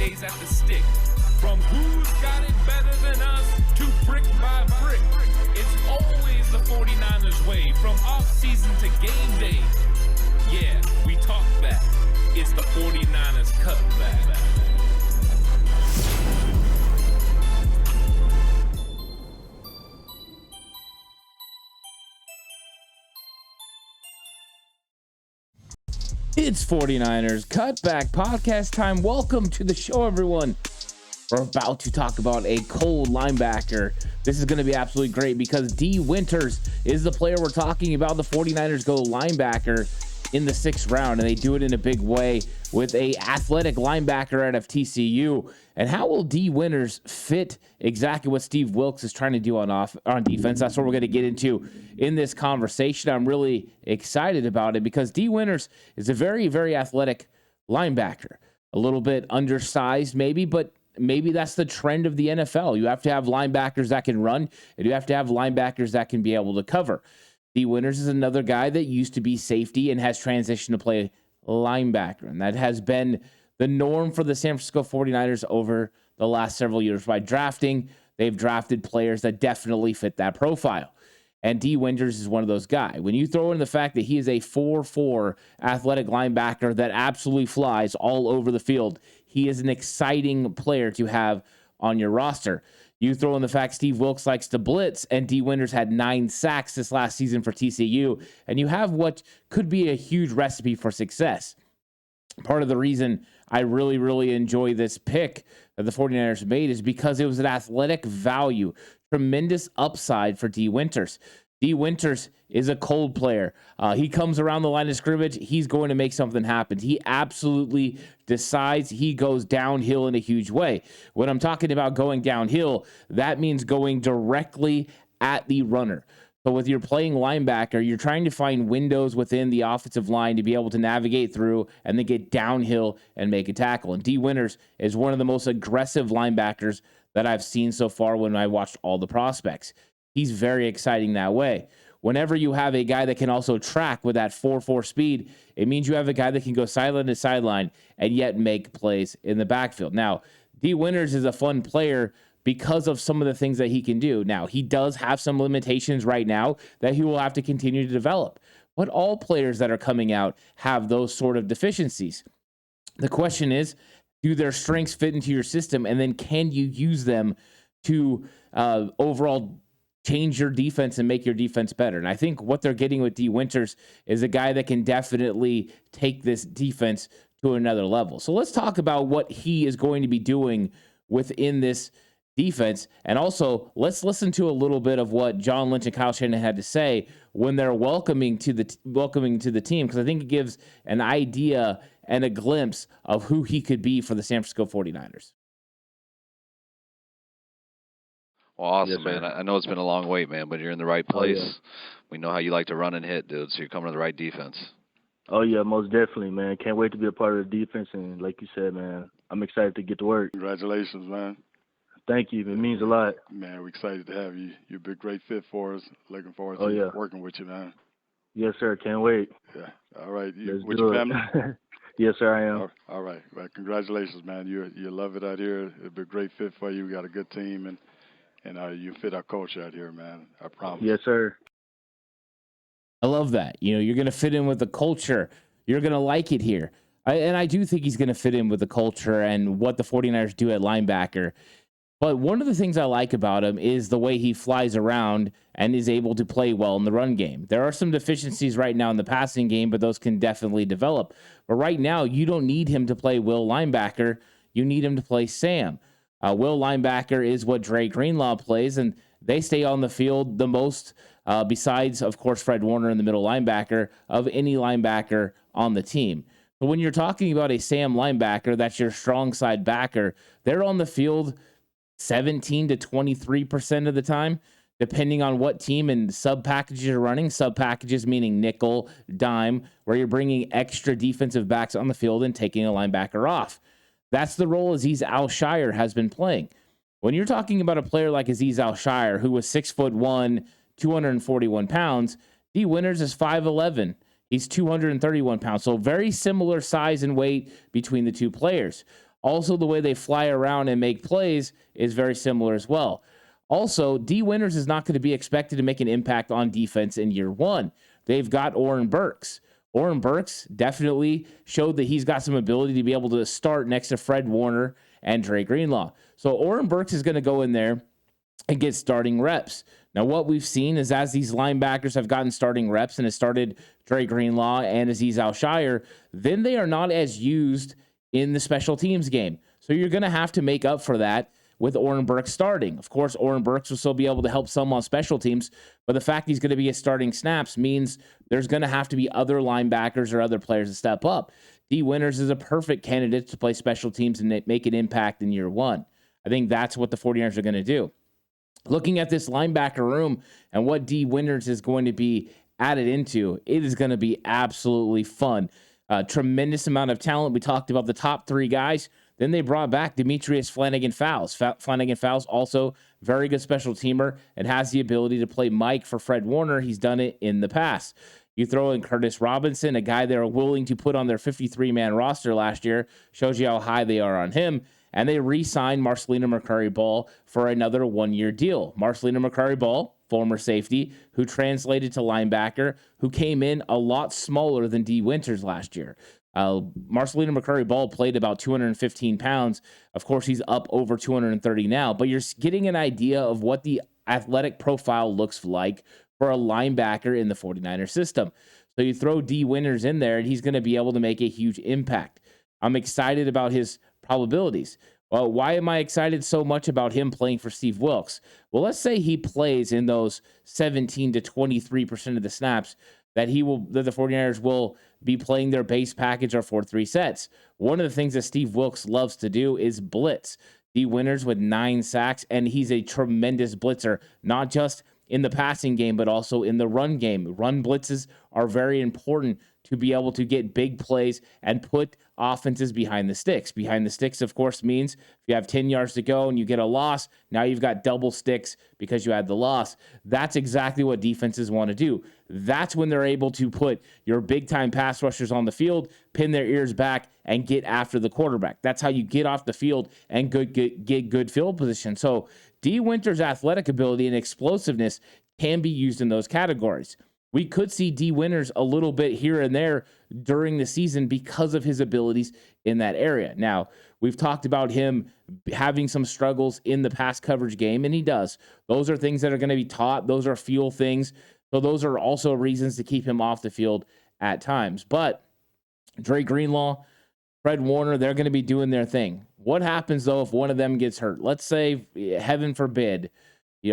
days at the stick. From who's got it better than us to brick by brick. It's always the 49ers way, from off-season to game day. Yeah, we talk back. It's the 49ers Cutback. It's 49ers Cutback Podcast time. Welcome to the show, everyone. We're about to talk about a cold linebacker. This is going to be absolutely great because Dee Winters is the player we're talking about. The 49ers go linebacker in the 6th round, and they do it in a big way with a athletic linebacker out of TCU. And how will Dee Winters fit exactly what Steve Wilks is trying to do on defense? That's what we're going to get into in this conversation. I'm really excited about it because Dee Winters is a very, very athletic linebacker. A little bit undersized maybe, but maybe that's the trend of the NFL. You have to have linebackers that can run, and you have to have linebackers that can be able to cover. Dee Winters is another guy that used to be safety and has transitioned to play linebacker. And that has been the norm for the San Francisco 49ers over the last several years. By drafting, they've drafted players that definitely fit that profile. And Dee Winters is one of those guys. When you throw in the fact that he is a 4'4" athletic linebacker that absolutely flies all over the field, he is an exciting player to have on your roster. You throw in the fact Steve Wilks likes to blitz, and Dee Winters had 9 sacks this last season for TCU, and you have what could be a huge recipe for success. Part of the reason I really, really enjoy this pick that the 49ers made is because it was an athletic value, tremendous upside for Dee Winters. Dee Winters is a cold player. He comes around the line of scrimmage. He's going to make something happen. He absolutely decides. He goes downhill in a huge way. When I'm talking about going downhill, that means going directly at the runner. So with your playing linebacker, you're trying to find windows within the offensive line to be able to navigate through and then get downhill and make a tackle. And Dee Winters is one of the most aggressive linebackers that I've seen so far when I watched all the prospects. He's very exciting that way. Whenever you have a guy that can also track with that 4.4 speed, it means you have a guy that can go sideline to sideline and yet make plays in the backfield. Now, Dee Winters is a fun player because of some of the things that he can do. Now, he does have some limitations right now that he will have to continue to develop. But all players that are coming out have those sort of deficiencies. The question is, do their strengths fit into your system? And then can you use them to overall change your defense and make your defense better? And I think what they're getting with Dee Winters is a guy that can definitely take this defense to another level. So let's talk about what he is going to be doing within this defense. And also, let's listen to a little bit of what John Lynch and Kyle Shanahan had to say when they're welcoming to the team, because I think it gives an idea and a glimpse of who he could be for the San Francisco 49ers. Well, awesome, man. I know it's been a long wait, man, but you're in the right place. Oh, yeah. We know how you like to run and hit, dude, so you're coming to the right defense. Oh, yeah, most definitely, man. Can't wait to be a part of the defense, and like you said, man, I'm excited to get to work. Congratulations, man. Thank you. It means a lot. Man, we're excited to have you. You'll be a great fit for us. Looking forward to working with you, man. Yes, sir. Can't wait. Yeah. All right. You, with your family? Yes, sir, I am. All right. Well, congratulations, man. You love it out here. It'll be a great fit for you. We got a good team, and you fit our culture out here, man. I promise. Yes, sir. I love that. You're going to fit in with the culture. You're going to like it here. And I do think he's going to fit in with the culture and what the 49ers do at linebacker. But one of the things I like about him is the way he flies around and is able to play well in the run game. There are some deficiencies right now in the passing game, but those can definitely develop. But right now, you don't need him to play Will linebacker. You need him to play Sam. Will linebacker is what Dre Greenlaw plays, and they stay on the field the most, besides, of course, Fred Warner in the middle linebacker, of any linebacker on the team. But when you're talking about a Sam linebacker, that's your strong side backer, they're on the field 17 to 23% of the time, depending on what team and sub packages you're running. Sub packages meaning nickel, dime, where you're bringing extra defensive backs on the field and taking a linebacker off. That's the role Azeez Al Shaair has been playing. When you're talking about a player like Azeez Al Shaair, who was 6'1", 241 pounds, Dee Winters is 5'11". He's 231 pounds. So very similar size and weight between the two players. Also, the way they fly around and make plays is very similar as well. Also, Dee Winters is not going to be expected to make an impact on defense in year one. They've got Oren Burks. Oren Burks definitely showed that he's got some ability to be able to start next to Fred Warner and Dre Greenlaw. So Oren Burks is going to go in there and get starting reps. Now, what we've seen is as these linebackers have gotten starting reps and has started Dre Greenlaw and Azeez Al Shaair, then they are not as used in the special teams game. So you're going to have to make up for that with Oren Burks starting. Of course, Oren Burks will still be able to help some on special teams, but the fact he's going to be starting snaps means there's going to have to be other linebackers or other players to step up. Dee Winters is a perfect candidate to play special teams and make an impact in year one. I think that's what the 49ers are going to do. Looking at this linebacker room and what Dee Winters is going to be added into, it is going to be absolutely fun. Tremendous amount of talent. We talked about the top three guys. Then they brought back Demetrius Flanagan-Fowles. Flanagan-Fowles also very good special teamer and has the ability to play Mike for Fred Warner. He's done it in the past. You throw in Curtis Robinson, a guy they're willing to put on their 53-man roster last year. Shows you how high they are on him. And they re-signed Marcelino McCurry-Ball for another one-year deal. Marcelino McCurry-Ball, former safety, who translated to linebacker, who came in a lot smaller than Dee Winters last year. Marcelino McCurry-Ball played about 215 pounds. Of course, he's up over 230 now, but you're getting an idea of what the athletic profile looks like for a linebacker in the 49er system. So you throw Dee Winters in there, and he's going to be able to make a huge impact. I'm excited about his probabilities. Well, why am I excited so much about him playing for Steve Wilks? Well, let's say he plays in those 17 to 23% of the snaps that the 49ers will be playing their base package or 4-3 sets. One of the things that Steve Wilks loves to do is blitz. Dee Winters with 9 sacks, and he's a tremendous blitzer, not just in the passing game, but also in the run game. Run blitzes are very important to be able to get big plays and put offenses behind the sticks. Behind the sticks, of course, means if you have 10 yards to go and you get a loss, now you've got double sticks because you had the loss. That's exactly what defenses want to do. That's when they're able to put your big-time pass rushers on the field, pin their ears back, and get after the quarterback. That's how you get off the field and get good field position. So Dee Winters' athletic ability and explosiveness can be used in those categories. We could see Dee Winters a little bit here and there during the season because of his abilities in that area. Now, we've talked about him having some struggles in the pass coverage game, and he does. Those are things that are going to be taught. Those are feel things. So those are also reasons to keep him off the field at times. But Dre Greenlaw, Fred Warner, they're going to be doing their thing. What happens, though, if one of them gets hurt? Let's say, heaven forbid,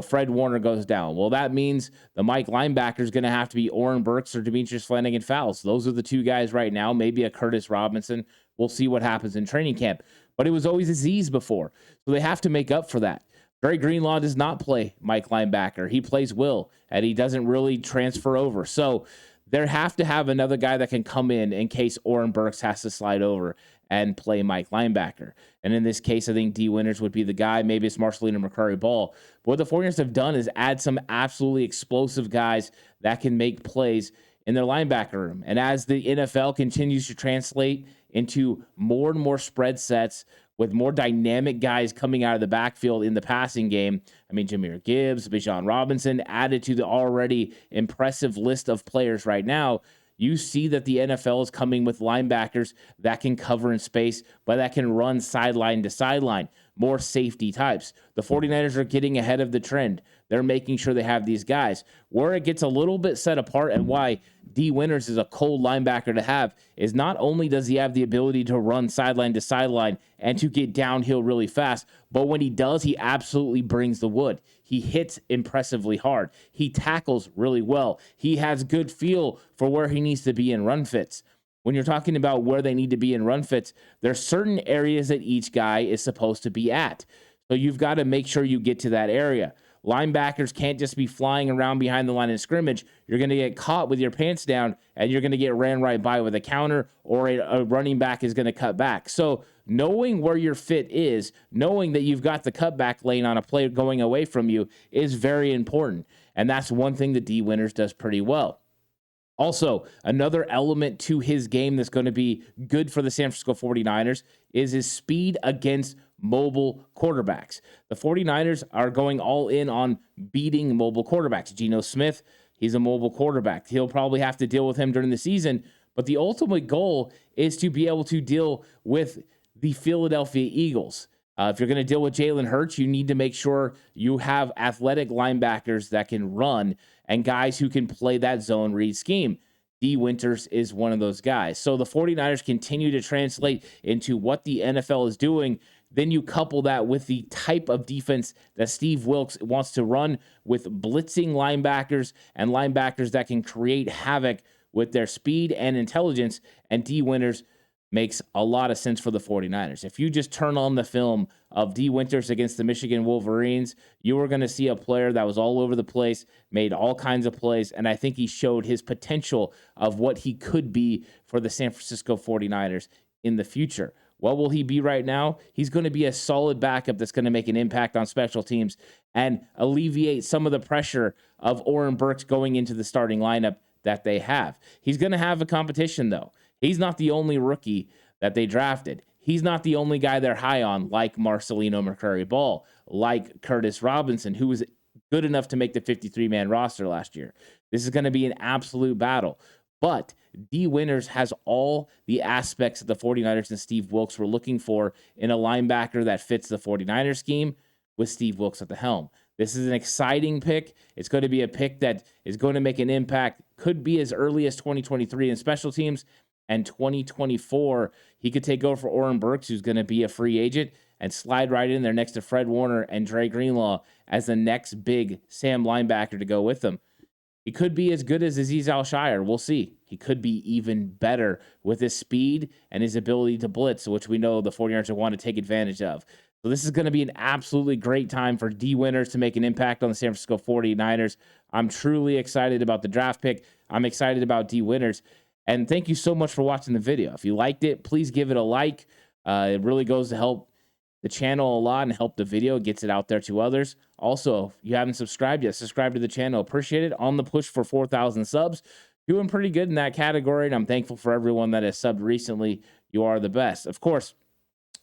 Fred Warner goes down. Well, that means the Mike linebacker is going to have to be Oren Burks or Demetrius Flanagan-Fowles. Those are the two guys right now, maybe a Curtis Robinson. We'll see what happens in training camp. But it was always Azeez before, so they have to make up for that. Dre Greenlaw does not play Mike linebacker. He plays Will, and he doesn't really transfer over. So they have to have another guy that can come in case Oren Burks has to slide over and play Mike linebacker. And in this case, I think Dee Winters would be the guy. Maybe it's Marcelino McCurry-Ball. But what the 49ers have done is add some absolutely explosive guys that can make plays in their linebacker room. And as the NFL continues to translate into more and more spread sets with more dynamic guys coming out of the backfield in the passing game, I mean, Jahmyr Gibbs, Bijan Robinson added to the already impressive list of players right now, you see that the NFL is coming with linebackers that can cover in space, but that can run sideline to sideline, more safety types. The 49ers are getting ahead of the trend. They're making sure they have these guys. Where it gets a little bit set apart and why Dee Winters is a cold linebacker to have is not only does he have the ability to run sideline to sideline and to get downhill really fast, but when he does, he absolutely brings the wood. He hits impressively hard. He tackles really well. He has good feel for where he needs to be in run fits. When you're talking about where they need to be in run fits, there's certain areas that each guy is supposed to be at. So you've got to make sure you get to that area. Linebackers can't just be flying around behind the line of scrimmage. You're going to get caught with your pants down, and you're going to get ran right by with a counter, or a running back is going to cut back. So knowing where your fit is, knowing that you've got the cutback lane on a player going away from you is very important. And that's one thing that Dee Winters does pretty well. Also, another element to his game that's going to be good for the San Francisco 49ers is his speed against mobile quarterbacks. The 49ers are going all in on beating mobile quarterbacks. Geno Smith, he's a mobile quarterback. He'll probably have to deal with him during the season, but the ultimate goal is to be able to deal with the Philadelphia Eagles. If you're going to deal with Jalen Hurts, you need to make sure you have athletic linebackers that can run and guys who can play that zone read scheme. Dee Winters is one of those guys. So the 49ers continue to translate into what the NFL is doing. Then you couple that with the type of defense that Steve Wilks wants to run with blitzing linebackers and linebackers that can create havoc with their speed and intelligence. And Dee Winters makes a lot of sense for the 49ers. If you just turn on the film of Dee Winters against the Michigan Wolverines, you were going to see a player that was all over the place, made all kinds of plays, and I think he showed his potential of what he could be for the San Francisco 49ers in the future. What will he be right now? He's going to be a solid backup that's going to make an impact on special teams and alleviate some of the pressure of Oren Burks going into the starting lineup that they have. He's going to have a competition, though. He's not the only rookie that they drafted. He's not the only guy they're high on, like Marcelino McCurry-Ball, like Curtis Robinson, who was good enough to make the 53-man roster last year. This is going to be an absolute battle. But Dee Winters has all the aspects that the 49ers and Steve Wilks were looking for in a linebacker that fits the 49ers scheme with Steve Wilks at the helm. This is an exciting pick. It's going to be a pick that is going to make an impact, could be as early as 2023 in special teams, and 2024, he could take over for Oren Burks, who's going to be a free agent, and slide right in there next to Fred Warner and Dre Greenlaw as the next big Sam linebacker to go with them. He could be as good as Azeez Al Shaair. We'll see. He could be even better with his speed and his ability to blitz, which we know the 49ers will want to take advantage of. So this is going to be an absolutely great time for Dee Winters to make an impact on the San Francisco 49ers. I'm truly excited about the draft pick. I'm excited about Dee Winters. And thank you so much for watching the video. If you liked it, please give it a like. It really goes to help the channel a lot and help the video, gets it out there to others. Also, if you haven't subscribed yet, subscribe to the channel. Appreciate it. On the push for 4,000 subs. Doing pretty good in that category, and I'm thankful for everyone that has subbed recently. You are the best. Of course,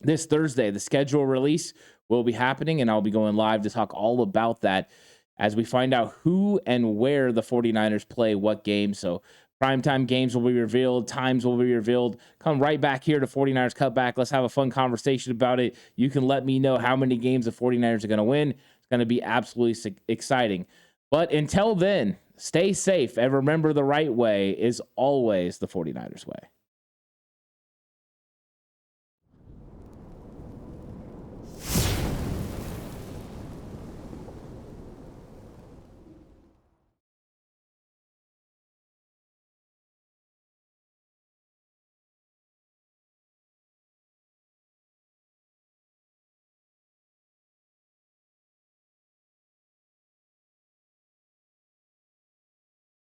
this Thursday, the schedule release will be happening, and I'll be going live to talk all about that as we find out who and where the 49ers play what game. So primetime games will be revealed. Times will be revealed. Come right back here to 49ers Cutback. Let's have a fun conversation about it. You can let me know how many games the 49ers are going to win. It's going to be absolutely exciting. But until then, stay safe and remember the right way is always the 49ers way.